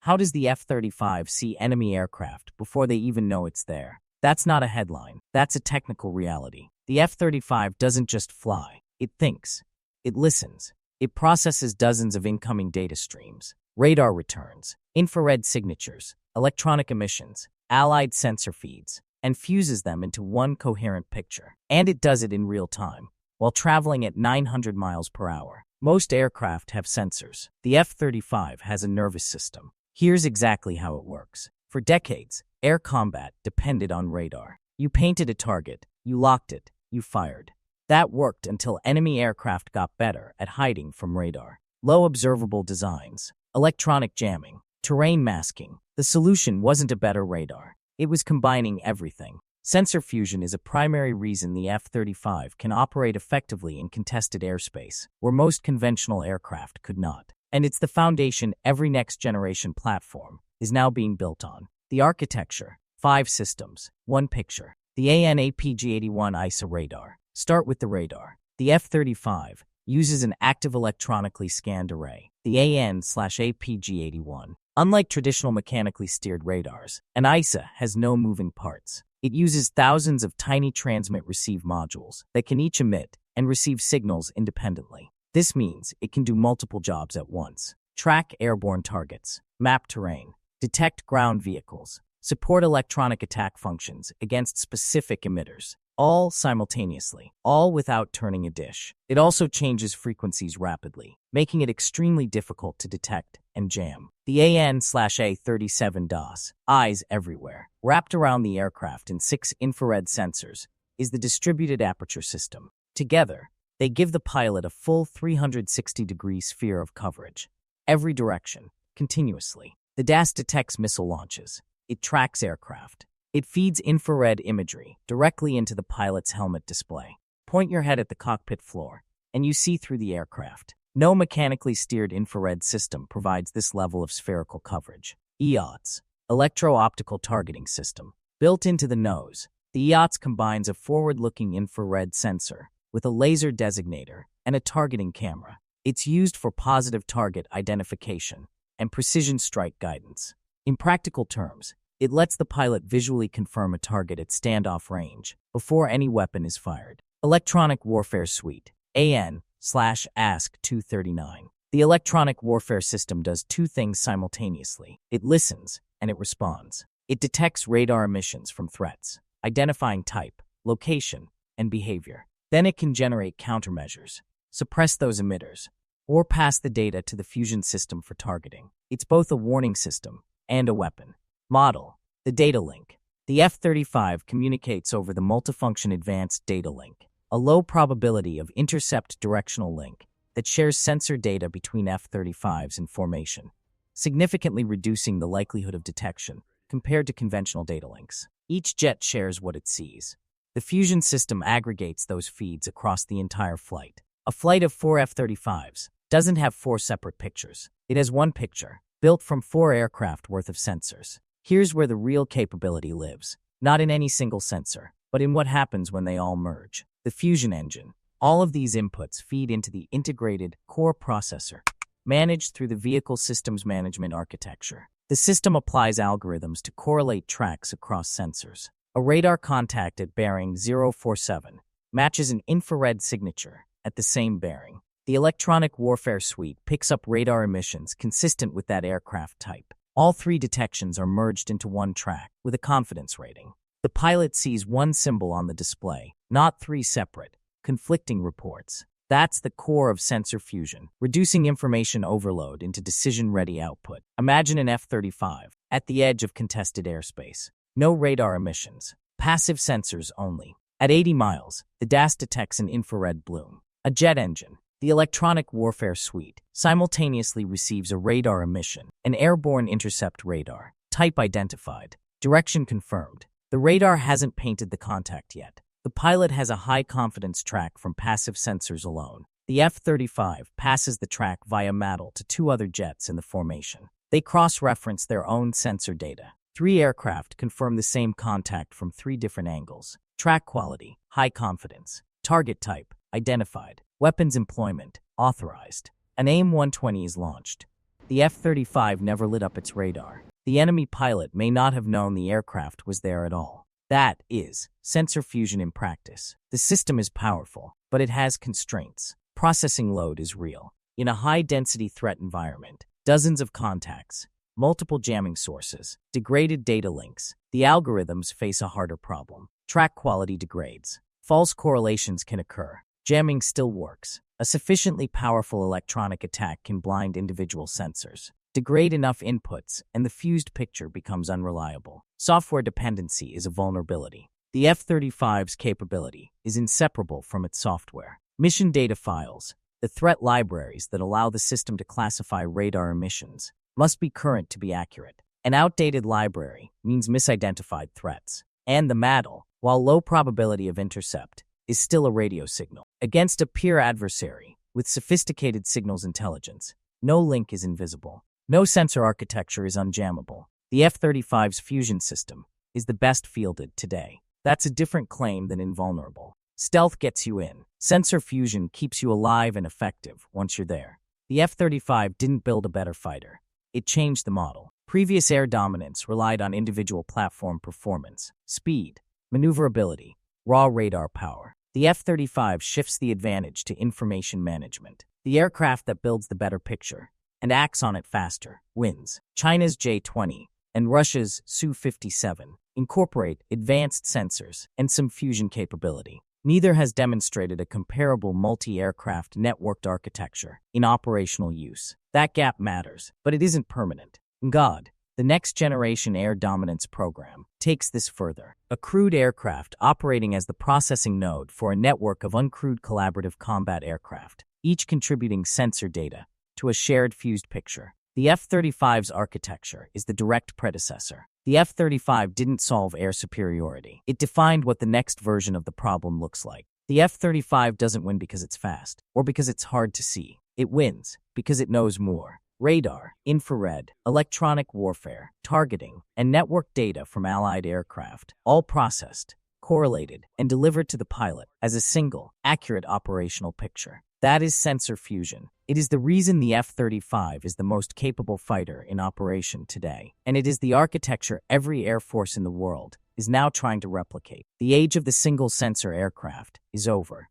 How does the F-35 see enemy aircraft before they even know it's there? That's not a headline. That's a technical reality. The F-35 doesn't just fly. It thinks. It listens. It processes dozens of incoming data streams, radar returns, infrared signatures, electronic emissions, allied sensor feeds, and fuses them into one coherent picture. And it does it in real time, while traveling at 900 miles per hour. Most aircraft have sensors. The F-35 has a nervous system. Here's exactly how it works. For decades, air combat depended on radar. You painted a target, you locked it, you fired. That worked until enemy aircraft got better at hiding from radar. Low observable designs, electronic jamming, terrain masking. The solution wasn't a better radar. It was combining everything. Sensor fusion is a primary reason the F-35 can operate effectively in contested airspace, where most conventional aircraft could not. And it's the foundation every next-generation platform is now being built on. The architecture: 5 systems, 1 picture. The APG-81 AESA radar. Start with the radar. The F-35 uses an active electronically scanned array, the AN/APG-81. Unlike traditional mechanically steered radars, an AESA has no moving parts. It uses thousands of tiny transmit-receive modules that can each emit and receive signals independently. This means it can do multiple jobs at once: track airborne targets, map terrain, detect ground vehicles, support electronic attack functions against specific emitters, all simultaneously, all without turning a dish. It also changes frequencies rapidly, making it extremely difficult to detect and jam. The AN/A-37 DAS, eyes everywhere, wrapped around the aircraft in 6 infrared sensors, is the Distributed Aperture System. Together, they give the pilot a full 360-degree sphere of coverage, every direction, continuously. The DAS detects missile launches. It tracks aircraft. It feeds infrared imagery directly into the pilot's helmet display. Point your head at the cockpit floor, and you see through the aircraft. No mechanically steered infrared system provides this level of spherical coverage. EOTS, Electro-Optical Targeting System. Built into the nose, the EOTS combines a forward-looking infrared sensor with a laser designator and a targeting camera. It's used for positive target identification and precision strike guidance. In practical terms, it lets the pilot visually confirm a target at standoff range before any weapon is fired. Electronic Warfare Suite, AN/ASC-239. The Electronic Warfare System does 2 things simultaneously. It listens and it responds. It detects radar emissions from threats, identifying type, location, and behavior. Then it can generate countermeasures, suppress those emitters, or pass the data to the fusion system for targeting. It's both a warning system and a weapon. Model: the data link. The F-35 communicates over the multifunction advanced data link, a low probability of intercept directional link that shares sensor data between F-35s in formation, significantly reducing the likelihood of detection compared to conventional data links. Each jet shares what it sees. The fusion system aggregates those feeds across the entire flight. A flight of 4 F-35s doesn't have 4 separate pictures. It has 1 picture, built from 4 aircraft worth of sensors. Here's where the real capability lives. Not in any single sensor, but in what happens when they all merge. The fusion engine. All of these inputs feed into the integrated core processor, managed through the Vehicle Systems Management architecture. The system applies algorithms to correlate tracks across sensors. A radar contact at bearing 047 matches an infrared signature at the same bearing. The Electronic Warfare Suite picks up radar emissions consistent with that aircraft type. All 3 detections are merged into 1 track with a confidence rating. The pilot sees 1 symbol on the display, not 3 separate, conflicting reports. That's the core of sensor fusion, reducing information overload into decision-ready output. Imagine an F-35 at the edge of contested airspace. No radar emissions, passive sensors only. At 80 miles, the DAS detects an infrared bloom. A jet engine. The Electronic Warfare Suite simultaneously receives a radar emission, an airborne intercept radar, type identified, direction confirmed. The radar hasn't painted the contact yet. The pilot has a high-confidence track from passive sensors alone. The F-35 passes the track via MATL to 2 other jets in the formation. They cross-reference their own sensor data. 3 aircraft confirm the same contact from 3 different angles. Track quality, high confidence. Target type, identified. Weapons employment, authorized. An AIM-120 is launched. the F-35 never lit up its radar. The enemy pilot may not have known the aircraft was there at all. That is sensor fusion in practice. The system is powerful, but it has constraints. Processing load is real. In a high-density threat environment, dozens of contacts, multiple jamming sources, degraded data links, the algorithms face a harder problem. Track quality degrades. False correlations can occur. Jamming still works. A sufficiently powerful electronic attack can blind individual sensors, degrade enough inputs, and the fused picture becomes unreliable. Software dependency is a vulnerability. The F-35's capability is inseparable from its software. Mission data files, the threat libraries that allow the system to classify radar emissions, must be current to be accurate. An outdated library means misidentified threats. And the MADL, while low probability of intercept, is still a radio signal. Against a peer adversary with sophisticated signals intelligence, no link is invisible. No sensor architecture is unjammable. The F-35's fusion system is the best fielded today. That's a different claim than invulnerable. Stealth gets you in. Sensor fusion keeps you alive and effective once you're there. The F-35 didn't build a better fighter. It changed the model. Previous air dominance relied on individual platform performance, speed, maneuverability, raw radar power. The F-35 shifts the advantage to information management. The aircraft that builds the better picture and acts on it faster wins. China's J-20 and Russia's Su-57 incorporate advanced sensors and some fusion capability. Neither has demonstrated a comparable multi-aircraft networked architecture in operational use. That gap matters, but it isn't permanent. God, the Next Generation Air Dominance Program, takes this further. A crewed aircraft operating as the processing node for a network of uncrewed collaborative combat aircraft, each contributing sensor data to a shared fused picture. The F-35's architecture is the direct predecessor. The F-35 didn't solve air superiority. It defined what the next version of the problem looks like. The F-35 doesn't win because it's fast, or because it's hard to see. It wins because it knows more. Radar, infrared, electronic warfare, targeting, and network data from allied aircraft, all processed, correlated, and delivered to the pilot as a single, accurate operational picture. That is sensor fusion. It is the reason the F-35 is the most capable fighter in operation today, and it is the architecture every air force in the world is now trying to replicate. The age of the single sensor aircraft is over.